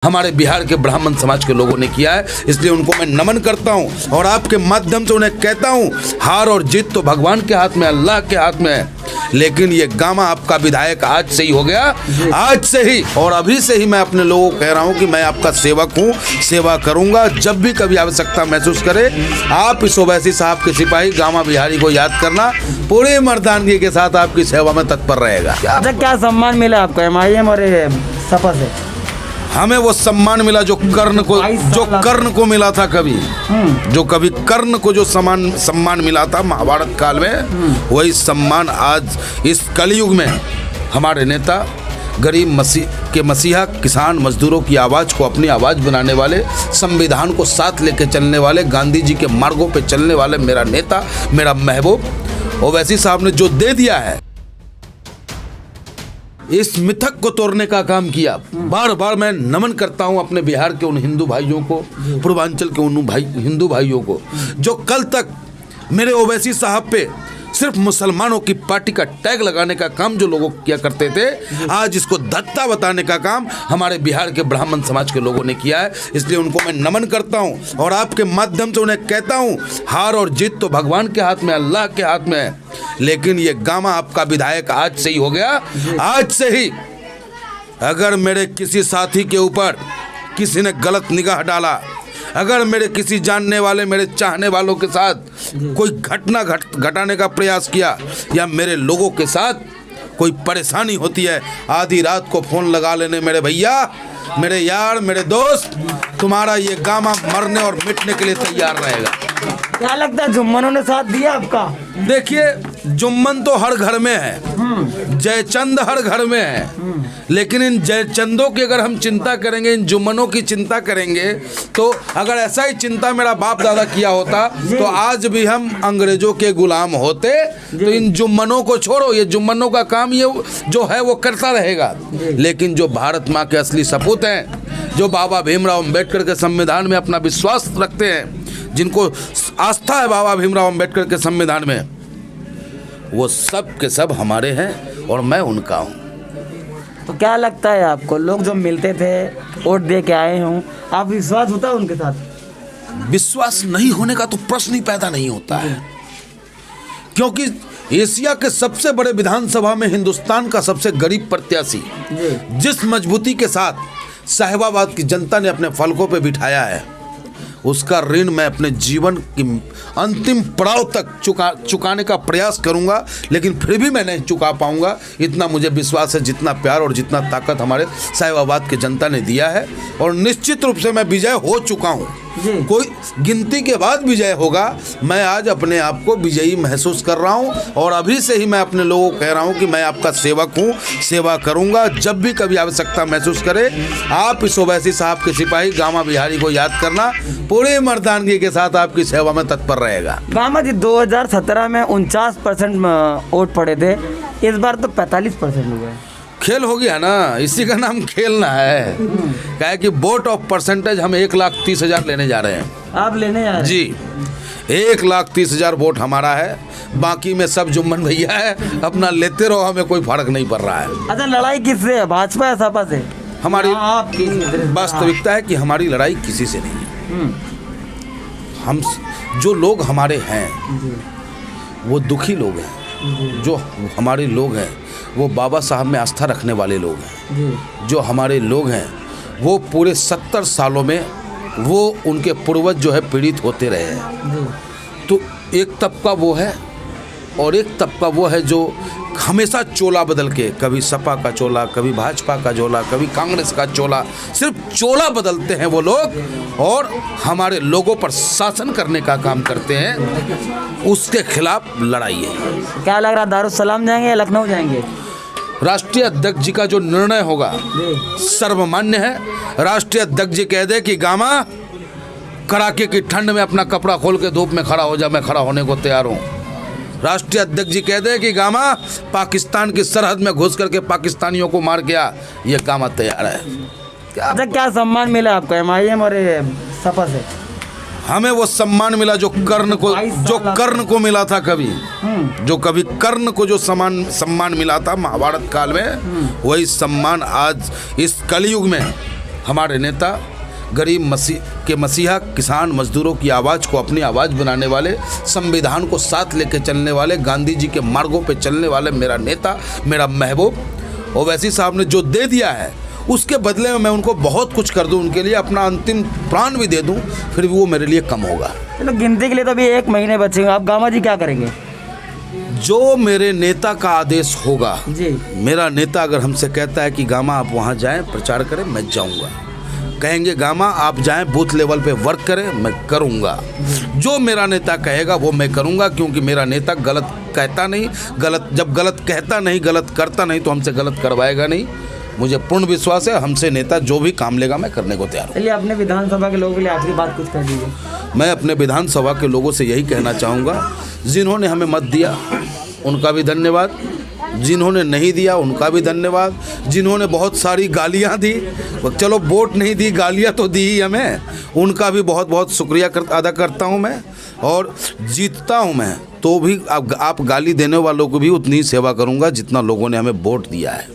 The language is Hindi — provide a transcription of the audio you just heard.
हमारे बिहार के ब्राह्मण समाज के लोगों ने किया है, इसलिए उनको मैं नमन करता हूं और आपके माध्यम से उन्हें कहता हूं, हार और जीत तो भगवान के हाथ में, अल्लाह के हाथ में है। लेकिन ये गामा आपका विधायक आज से ही हो गया, आज से ही और अभी से ही मैं अपने लोगों को कह रहा हूं कि मैं आपका सेवक हूं, सेवा करूंगा। जब भी कभी आवश्यकता महसूस करे, आप इस ओवैसी साहब के सिपाही गामा बिहारी को याद करना, पूरे मर्दानगी के साथ आपकी सेवा में तत्पर रहेगा। अच्छा, क्या सम्मान मिला आपको MIM और सपा से? हमें वो सम्मान मिला जो कर्ण को मिला था कभी, जो कभी कर्ण को जो सम्मान मिला था महाभारत काल में, वही सम्मान आज इस कलयुग में हमारे नेता, गरीब मसीहा किसान मजदूरों की आवाज़ को अपनी आवाज़ बनाने वाले, संविधान को साथ लेके चलने वाले, गांधी जी के मार्गों पे चलने वाले मेरा नेता, मेरा महबूब ओवैसी साहब ने जो दे दिया है, इस मिथक को तोड़ने का काम किया। बार बार मैं नमन करता हूं अपने बिहार के उन हिंदू भाइयों को, पूर्वांचल के उन हिंदू भाइयों को जो कल तक मेरे ओवैसी साहब पे सिर्फ मुसलमानों की पार्टी का टैग लगाने का काम जो लोगों किया करते थे, आज इसको धत्ता बताने का काम हमारे बिहार के ब्राह्मण समाज के लोगों ने किया है। इसलिए उनको मैं नमन करता हूं और आपके माध्यम से उन्हें कहता हूं, हार और जीत तो भगवान के हाथ में, अल्लाह के हाथ में है। लेकिन ये गामा आपका विधायक आज से ही हो गया, आज से ही। अगर मेरे किसी साथी के ऊपर किसी ने गलत निगाह डाला, अगर मेरे किसी जानने वाले, मेरे चाहने वालों के साथ कोई घटना घटाने का प्रयास किया, या मेरे लोगों के साथ कोई परेशानी होती है, आधी रात को फोन लगा लेने, मेरे भैया, मेरे यार, मेरे दोस्त, तुम्हारा ये गामा मरने और मिटने के लिए तैयार रहेगा। क्या लगता है जुम्मनों ने साथ दिया आपका? देखिए, जुम्मन तो हर घर में है, जयचंद हर घर में है, लेकिन इन जयचंदों की अगर हम चिंता करेंगे, इन जुम्मनों की चिंता करेंगे, तो अगर ऐसा ही चिंता मेरा बाप दादा किया होता तो आज भी हम अंग्रेजों के गुलाम होते। तो इन जुम्मनों को छोड़ो, ये जुम्मनों का काम ये जो है वो करता रहेगा। लेकिन जो भारत माँ के असली सपूत हैं, जो बाबा भीमराव अम्बेडकर के संविधान में अपना विश्वास रखते हैं, जिनको आस्था है बाबा भीमराव अम्बेडकर के संविधान में, वो सब के सब हमारे हैं और मैं उनका हूँ। तो क्या लगता है आपको, लोग जो मिलते थे, वोट दे के आए हों, आप विश्वास होता है उनके साथ? विश्वास नहीं होने का तो प्रश्न ही पैदा नहीं होता है, क्योंकि एशिया के सबसे बड़े विधानसभा में हिंदुस्तान का सबसे गरीब प्रत्याशी जिस मजबूती के साथ साहिबाबाद की जनता ने अपने फलकों पे बिठाया है, उसका ऋण मैं अपने जीवन की अंतिम पड़ाव तक चुकाने का प्रयास करूंगा। लेकिन फिर भी मैं नहीं चुका पाऊंगा, इतना मुझे विश्वास है, जितना प्यार और जितना ताकत हमारे साहिबाबाद की जनता ने दिया है। और निश्चित रूप से मैं विजय हो चुका हूं, कोई गिनती के बाद विजय होगा। मैं आज अपने आप को विजयी महसूस कर रहा हूं और अभी से ही मैं अपने लोगों को कह रहा हूं कि मैं आपका सेवक हूं, सेवा करूंगा। जब भी कभी आवश्यकता महसूस करे, आप इस ओवैसी साहब के सिपाही गामा बिहारी को याद करना, पूरे मर्दानगी के साथ आपकी सेवा में तत्पर रहेगा। गामा जी, 2017 में 49% वोट पड़े थे, इस बार तो 45% हुए। खेल हो गया ना, इसी का नाम खेलना है। क्या है कि वोट ऑफ परसेंटेज हम 1,30,000 लेने जा रहे हैं। आप लेने जा रहे हैं? जी, 1,30,000 वोट हमारा है, बाकी में सब जुम्मन भैया है, अपना लेते रहो, हमें कोई फर्क नहीं पड़ रहा है। अच्छा, लड़ाई किससे है, भाजपा या सपा से? हमारी वास्तविकता है कि हमारी लड़ाई किसी से नहीं है। हम जो लोग हमारे हैं वो दुखी लोग हैं, जो हमारे लोग हैं वो बाबा साहब में आस्था रखने वाले लोग हैं, जो हमारे लोग हैं वो पूरे 70 सालों में वो उनके पूर्वज जो है पीड़ित होते रहे हैं। तो एक तबका वो है और एक तबका वो है जो हमेशा चोला बदल के, कभी सपा का चोला, कभी भाजपा का चोला, कभी कांग्रेस का चोला, सिर्फ चोला बदलते हैं वो लोग और हमारे लोगों पर शासन करने का काम करते हैं। उसके खिलाफ लड़ाई है। क्या लग रहा है, दारुसलाम जाएंगे या लखनऊ जाएंगे? राष्ट्रीय अध्यक्ष जी का जो निर्णय होगा सर्वमान्य है। राष्ट्रीय अध्यक्ष जी कह दे कि गामा कड़ाके की ठंड में अपना कपड़ा खोल के धूप में खड़ा हो जा, मैं खड़ा होने को तैयार हूँ। राष्ट्रीय अध्यक्ष जी कह दे कि गामा पाकिस्तान की सरहद में घुस करके पाकिस्तानियों को मार गया, ये गामा तैयार है। अच्छा, क्या सम्मान मिला आपको MIM और सपा से? हमें वो सम्मान मिला जो कर्ण को मिला था कभी, जो कभी कर्ण को जो सम्मान मिला था महाभारत काल में, वही सम्मान आज इस कलयुग में हमारे नेता गरीब मसीहा किसान मजदूरों की आवाज़ को अपनी आवाज़ बनाने वाले, संविधान को साथ लेके चलने वाले, गांधी जी के मार्गों पे चलने वाले मेरा नेता, मेरा महबूब ओवैसी साहब ने जो दे दिया है, उसके बदले में मैं उनको बहुत कुछ कर दूं, उनके लिए अपना अंतिम प्राण भी दे दूं, फिर भी वो मेरे लिए कम होगा। चलो गिनती के लिए तो अभी 1 महीने बचे हैं, आप गामा जी क्या करेंगे? जो मेरे नेता का आदेश होगा जी। मेरा नेता अगर हमसे कहता है कि गामा आप वहाँ जाएं प्रचार करें, मैं जाऊँगा। कहेंगे गामा आप जाएं बूथ लेवल पे वर्क करें, मैं करूँगा। जो मेरा नेता कहेगा वो मैं करूँगा, क्योंकि मेरा नेता गलत कहता नहीं, जब गलत कहता नहीं, गलत करता नहीं तो हमसे गलत करवाएगा नहीं। मुझे पूर्ण विश्वास है हमसे नेता जो भी काम लेगा मैं करने को तैयार हूँ। चलिए अपने विधानसभा के लोगों के लिए आखिरी बात कुछ कह दीजिए। मैं अपने विधानसभा के लोगों से यही कहना चाहूँगा, जिन्होंने हमें मत दिया उनका भी धन्यवाद, जिन्होंने नहीं दिया उनका भी धन्यवाद, जिन्होंने बहुत सारी गालियाँ दी, चलो वोट नहीं दी गालियाँ तो दी ही हमें, उनका भी बहुत बहुत शुक्रिया अदा करता हूँ मैं। और जीतता हूँ मैं तो भी आप गाली देने वालों को भी उतनी ही सेवा करूँगा जितना लोगों ने हमें वोट दिया है।